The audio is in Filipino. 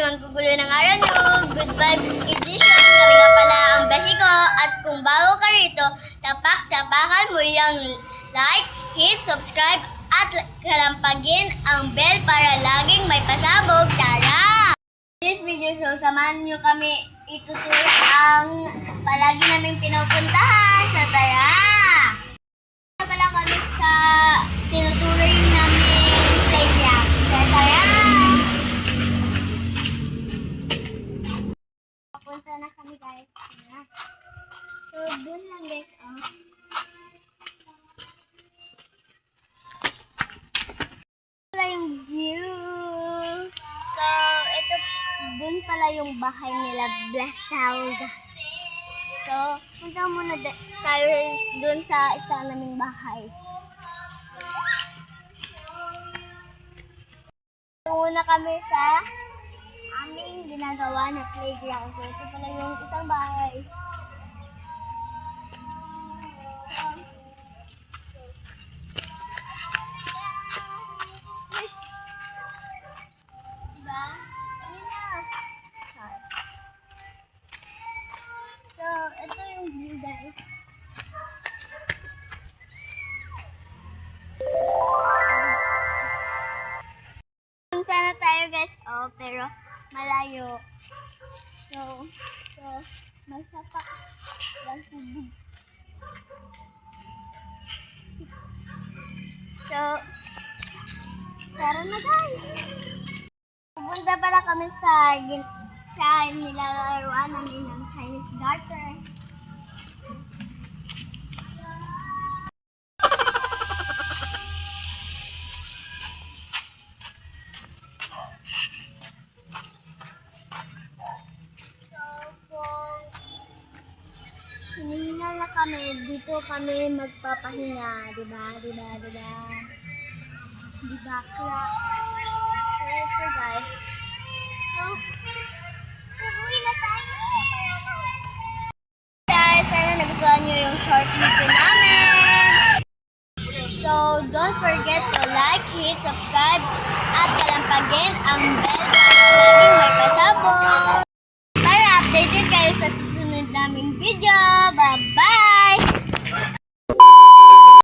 manggugulo ng araw nyo. Good vibes edition. Kami nga pala ang beshi ko. At kung bago ka rito, tapak-tapakan mo yung like, hit, subscribe, at kalampagin ang bell para laging may pasabog. Tara! This video, so samahan nyo kami itutur ang palagi namin pinupuntahan sa Tara! Pala kami sa tinuturing namin playground sa Tara! Papunta na kami guys. So, dun lang guys. Pala yung view. So, ito dun pala yung bahay nila, Blasalda. So, punta muna tayo dun sa isa naming bahay. Muna kami sa aming ginagawa na playground. So, ito pala yung isang bahay. Yes. Diba? Ayun na. So, ito yung view guys. Sana tayo guys, pero malayo. So may sapak lang tubig. So, tara na guys. Pupunta pala kami sa nilalaruan namin ng Chinese garter. Hinihingal na kami, dito kami magpapahinga, diba? Diba, kla? So, ito guys. So, uwi na tayo! Guys, sana nagustuhan nyo yung short video namin. So, don't forget to like, hit, subscribe, at kalampagin ang bell para laging may pasabog. Para updated kayo sa susunod naming video. Bye-bye!